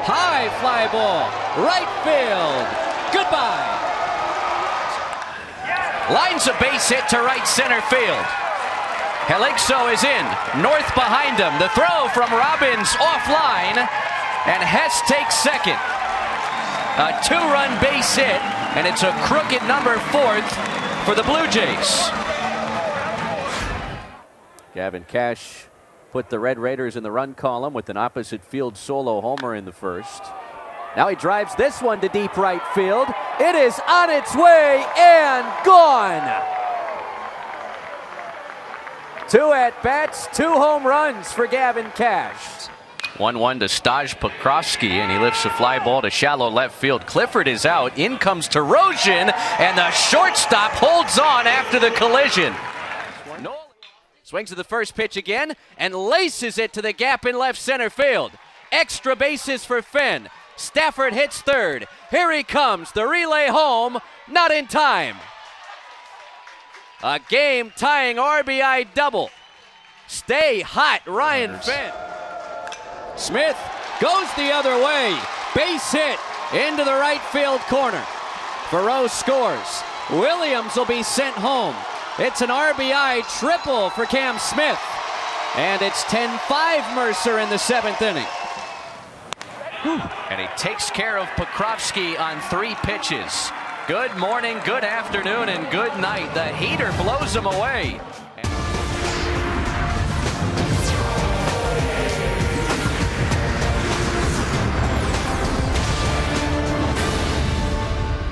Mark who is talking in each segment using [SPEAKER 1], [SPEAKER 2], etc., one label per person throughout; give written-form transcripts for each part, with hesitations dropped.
[SPEAKER 1] High fly ball, right field. Goodbye.
[SPEAKER 2] Lines a base hit to right center field. Helixo is in. North behind him. The throw from Robbins offline. And Hess takes second. A two-run base hit. And it's a crooked number 4th for the Blue Jays.
[SPEAKER 1] Gavin Cash put the Red Raiders in the run column with an opposite field solo homer in the first. Now he drives this one to deep right field. It is on its way and gone. 2 at-bats, 2 home runs for Gavin Cash.
[SPEAKER 2] 1-1 to Staj Pokrovsky, and he lifts a fly ball to shallow left field. Clifford is out. In comes Terosian, and the shortstop holds on after the collision. Swings to the first pitch again and laces it to the gap in left center field. Extra bases for Finn. Stafford hits third. Here he comes, the relay home, not in time. A game-tying RBI double. Stay hot, Ryan Finn. Smith goes the other way. Base hit into the right field corner. Farrow scores. Williams will be sent home. It's an RBI triple for Cam Smith. And it's 10-5 Mercer in the 7th inning. And he takes care of Pokrovsky on 3 pitches. Good morning, good afternoon, and good night. The heater blows him away.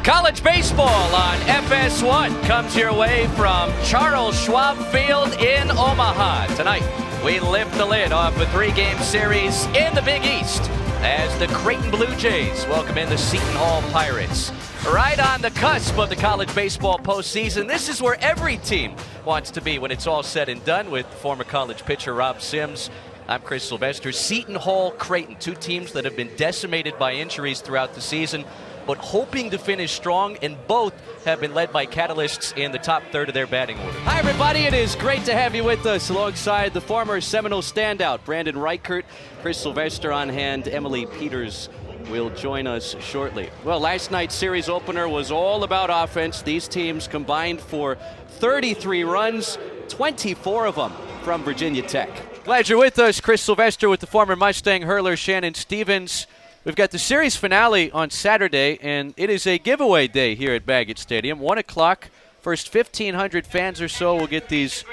[SPEAKER 2] College baseball on FS1 comes your way from Charles Schwab Field in Omaha. Tonight, we lift the lid off a 3-game series in the Big East as the Creighton Blue Jays welcome in the Seton Hall Pirates. Right on the cusp of the college baseball postseason, this is where every team wants to be when it's all said and done. With former college pitcher Rob Sims, I'm Chris Sylvester. Seton Hall, Creighton, 2 teams that have been decimated by injuries throughout the season, but hoping to finish strong, and both have been led by catalysts in the top third of their batting order. Hi, everybody. It is great to have you with us alongside the former Seminole standout, Brandon Reichert, Chris Sylvester on hand. Emily Peters will join us shortly. Well, last night's series opener was all about offense. These teams combined for 33 runs, 24 of them from Virginia Tech. Glad you're with us. Chris Sylvester with the former Mustang hurler Shannon Stevens. We've got the series finale on Saturday, and it is a giveaway day here at Baggett Stadium. 1 o'clock, first 1,500 fans or so will get these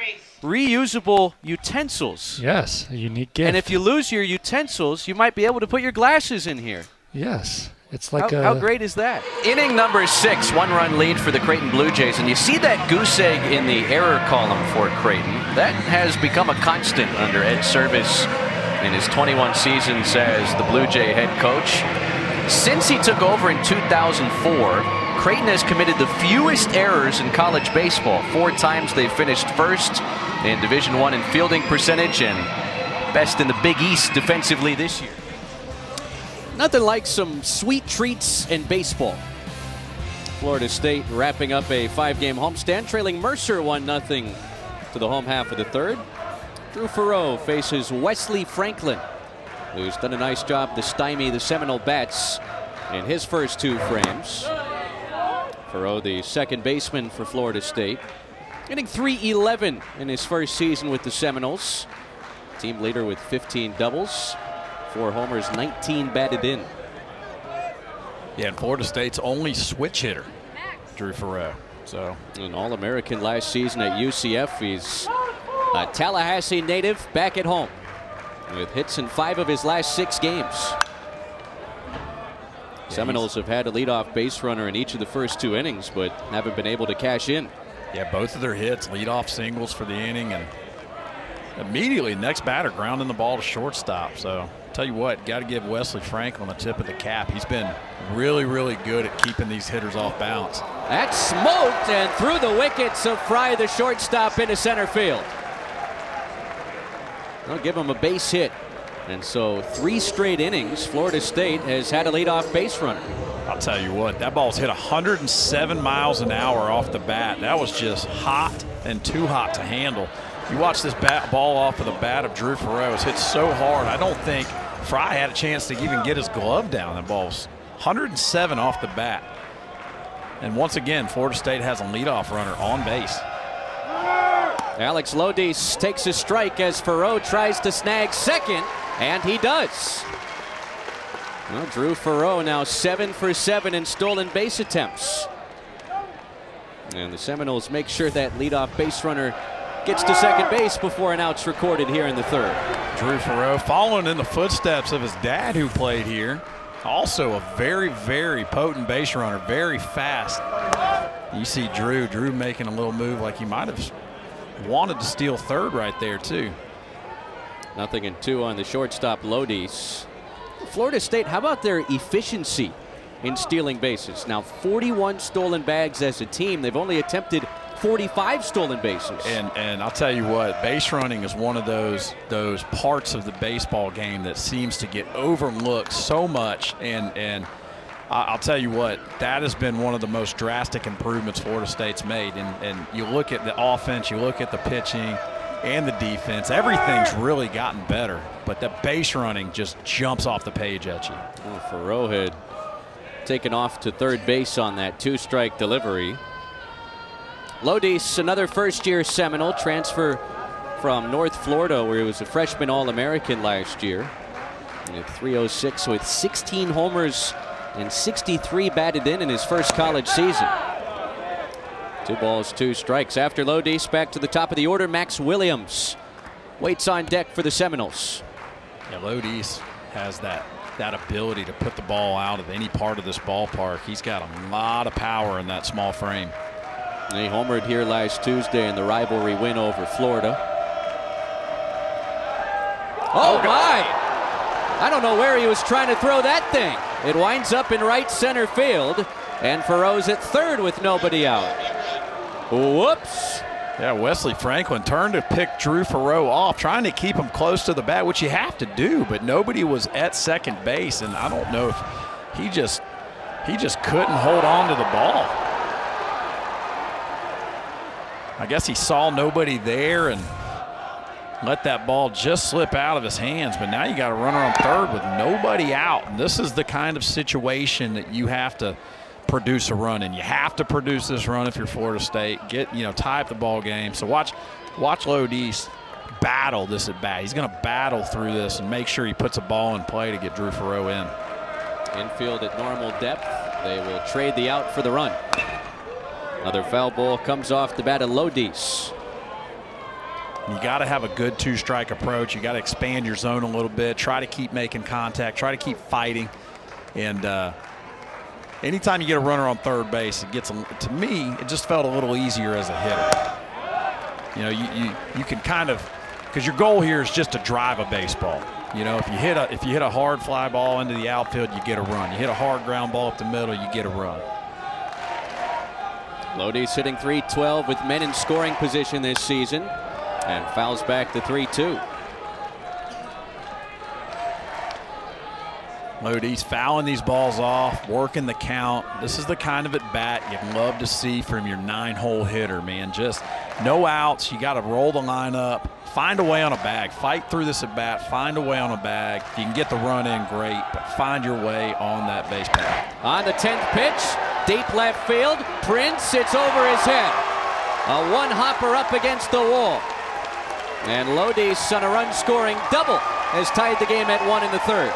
[SPEAKER 2] reusable utensils.
[SPEAKER 3] Yes, a unique gift.
[SPEAKER 1] And if you lose your utensils, you might be able to put your glasses in here.
[SPEAKER 3] Yes. It's like
[SPEAKER 1] how great is that?
[SPEAKER 2] Inning number 6, 1-run lead for the Creighton Blue Jays, and you see that goose egg in the error column for Creighton. That has become a constant under Ed Service in his 21 seasons as the Blue Jay head coach. Since he took over in 2004, Creighton has committed the fewest errors in college baseball. 4 times they finished first in Division I in fielding percentage and best in the Big East defensively this year. Nothing like some sweet treats in baseball. Florida State wrapping up a 5-game homestand, trailing Mercer 1-0 to the home half of the 3rd. Drew Farrow faces Wesley Franklin, who's done a nice job to stymie the Seminole Bats in his first 2 frames. Farrow, the second baseman for Florida State, hitting .311 in his first season with the Seminoles. Team leader with 15 doubles, 4 homers, 19 batted in.
[SPEAKER 4] Yeah, and Florida State's only switch hitter, Drew Farrow. So
[SPEAKER 1] an All-American last season at UCF. He's a Tallahassee native back at home with hits in 5 of his last 6 games. Seminoles have had a leadoff base runner in each of the first 2 innings, but haven't been able to cash in.
[SPEAKER 4] Yeah, both of their hits, leadoff singles for the inning, and immediately next batter grounding the ball to shortstop. So tell you what, got to give Wesley Franklin the tip of the cap. He's been really, really good at keeping these hitters off balance.
[SPEAKER 1] That smoked and through the wickets of Fry, the shortstop, into center field. They'll give him a base hit. And so 3 straight innings, Florida State has had a leadoff base runner.
[SPEAKER 4] I'll tell you what, that ball's hit 107 miles an hour off the bat. That was just hot and too hot to handle. You watch this ball off of the bat of Drew Farrow. It's hit so hard, I don't think Fry had a chance to even get his glove down. That ball's 107 off the bat. And once again, Florida State has a leadoff runner on base.
[SPEAKER 1] Alex Lodis takes a strike as Farreau tries to snag second, and he does. Well, Drew Farreau now 7 for 7 in stolen base attempts. And the Seminoles make sure that leadoff base runner gets to second base before an out's recorded here in the third.
[SPEAKER 4] Drew Farreau following in the footsteps of his dad who played here. Also a very, very potent base runner, very fast. You see Drew making a little move like he might have wanted to steal third right there too.
[SPEAKER 1] 0-2 on the shortstop Lodis. Florida State, how about their efficiency in stealing bases? Now 41 stolen bags as a team. They've only attempted 45 stolen bases.
[SPEAKER 4] And I'll tell you what, base running is one of those parts of the baseball game that seems to get overlooked so much. And I'll tell you what, that has been one of the most drastic improvements Florida State's made. And you look at the offense, you look at the pitching and the defense, everything's really gotten better. But the base running just jumps off the page at you.
[SPEAKER 1] Well, Farreau had taken off to third base on that 2-strike delivery. Lodis, another first-year Seminole, transfer from North Florida, where he was a freshman All-American last year. And at .306 with 16 homers and 63 batted in his first college season. 2 balls, 2 strikes. After Lodis, back to the top of the order, Max Williams waits on deck for the Seminoles.
[SPEAKER 4] Yeah, Lodis has that ability to put the ball out of any part of this ballpark. He's got a lot of power in that small frame.
[SPEAKER 1] And he homered here last Tuesday in the rivalry win over Florida. Oh my! I don't know where he was trying to throw that thing. It winds up in right center field, and Farreau's at third with nobody out. Whoops.
[SPEAKER 4] Yeah, Wesley Franklin turned to pick Drew Farreau off, trying to keep him close to the bat, which you have to do, but nobody was at second base, and I don't know if he just couldn't hold on to the ball. I guess he saw nobody there and let that ball just slip out of his hands, but now you got a runner on third with nobody out. And this is the kind of situation that you have to produce a run in. You have to produce this run if you're Florida State. Tie up the ball game. So watch Lodis battle this at bat. He's going to battle through this and make sure he puts a ball in play to get Drew Farreau in.
[SPEAKER 1] Infield at normal depth. They will trade the out for the run. Another foul ball comes off the bat of Lodis.
[SPEAKER 4] You got to have a good 2-strike approach. You got to expand your zone a little bit. Try to keep making contact. Try to keep fighting. And anytime you get a runner on third base, it gets to me. It just felt a little easier as a hitter. You can kind of, because your goal here is just to drive a baseball. If you hit a hard fly ball into the outfield, you get a run. You hit a hard ground ball up the middle, you get a run.
[SPEAKER 1] Lodis hitting .312 with men in scoring position this season, and fouls back to 3-2.
[SPEAKER 4] Lodis fouling these balls off, working the count. This is the kind of at bat you'd love to see from your 9-hole hitter, man. Just no outs. You got to roll the lineup, find a way on a bag, fight through this at bat, find a way on a bag. If you can get the run in, great, but find your way on that base path.
[SPEAKER 1] On the 10th pitch, deep left field. Prince, it's over his head. A one-hopper up against the wall. And Lodis on a run-scoring double has tied the game at 1 in the third.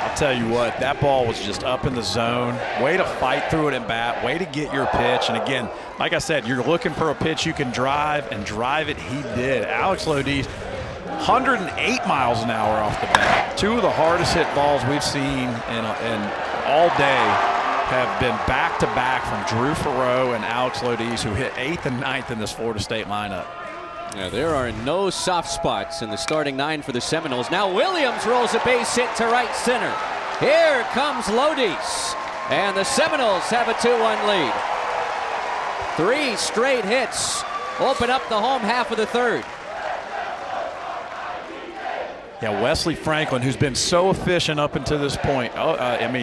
[SPEAKER 4] I'll tell you what, that ball was just up in the zone. Way to fight through it at bat, way to get your pitch. And again, like I said, you're looking for a pitch you can drive, and drive it he did. Alex Lodis, 108 miles an hour off the bat. 2 of the hardest hit balls we've seen in all day have been back-to-back from Drew Farreau and Alex Lodis, who hit 8th and 9th in this Florida State lineup.
[SPEAKER 1] Yeah, there are no soft spots in the starting 9 for the Seminoles. Now Williams rolls a base hit to right center. Here comes Lodis, and the Seminoles have a 2-1 lead. 3 straight hits open up the home half of the third.
[SPEAKER 4] Yeah, Wesley Franklin, who's been so efficient up until this point,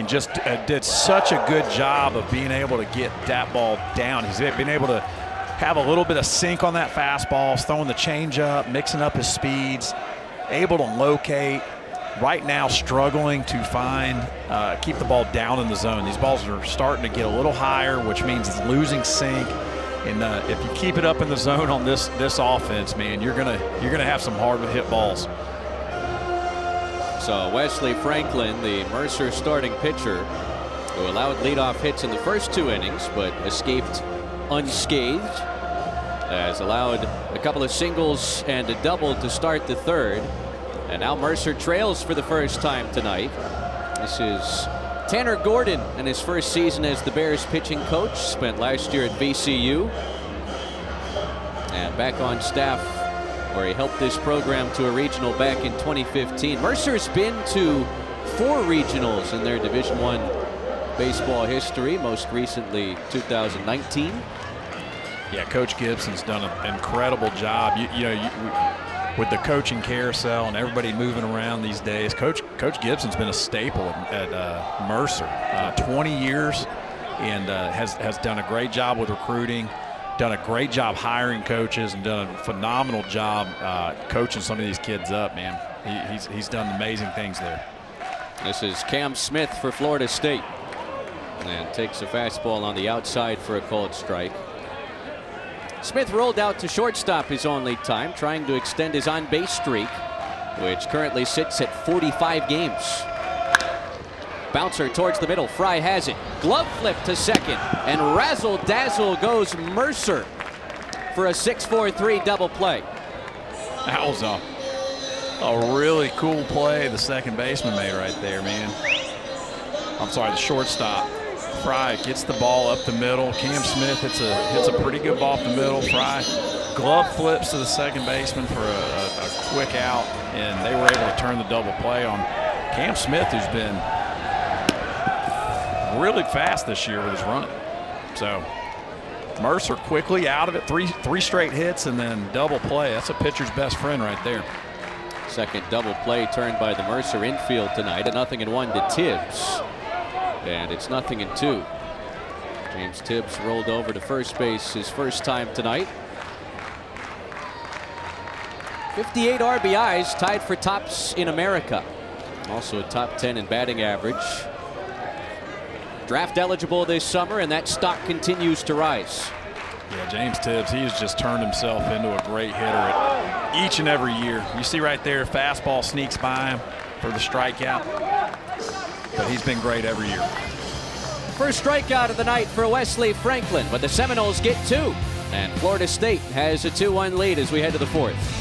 [SPEAKER 4] just did such a good job of being able to get that ball down. He's been able to have a little bit of sink on that fastball, throwing the changeup, mixing up his speeds, able to locate. Right now struggling to find, keep the ball down in the zone. These balls are starting to get a little higher, which means it's losing sink. And if you keep it up in the zone on this offense, man, you're gonna have some hard to hit balls.
[SPEAKER 1] So Wesley Franklin, the Mercer starting pitcher, who allowed leadoff hits in the first 2 innings, but escaped unscathed, has allowed a couple of singles and a double to start the 3rd. And now Mercer trails for the first time tonight. This is Tanner Gordon in his first season as the Bears pitching coach. Spent last year at VCU. And back on staff where he helped this program to a regional back in 2015. Mercer's been to 4 regionals in their Division I baseball history, most recently 2019.
[SPEAKER 4] Yeah, Coach Gibson's done an incredible job. With the coaching carousel and everybody moving around these days, Coach Gibson's been a staple at Mercer, 20 years, and has done a great job with recruiting, done a great job hiring coaches, and done a phenomenal job coaching some of these kids up, man. He's done amazing things there.
[SPEAKER 1] This is Cam Smith for Florida State, and takes a fastball on the outside for a called strike. Smith rolled out to shortstop his only time, trying to extend his on-base streak, which currently sits at 45 games. Bouncer towards the middle. Fry has it. Glove flip to second, and razzle-dazzle goes Mercer for a 6-4-3 double play.
[SPEAKER 4] That was a really cool play the second baseman made right there, man. I'm sorry, the shortstop. Fry gets the ball up the middle. Cam Smith hits a pretty good ball up the middle. Fry glove flips to the second baseman for a quick out, and they were able to turn the double play on Cam Smith, who's been really fast this year with his running. So Mercer quickly out of it, three straight hits and then double play. That's a pitcher's best friend right there.
[SPEAKER 1] Second double play turned by the Mercer infield tonight. A 0-1 to Tibbs. And it's 0-2. James Tibbs rolled over to first base his first time tonight. 58 RBIs, tied for tops in America. Also a top 10 in batting average. Draft eligible this summer, and that stock continues to rise.
[SPEAKER 4] Yeah, James Tibbs, he has just turned himself into a great hitter each and every year. You see right there, fastball sneaks by him for the strikeout. But he's been great every year.
[SPEAKER 1] First strikeout of the night for Wesley Franklin, but the Seminoles get 2. And Florida State has a 2-1 lead as we head to the 4th.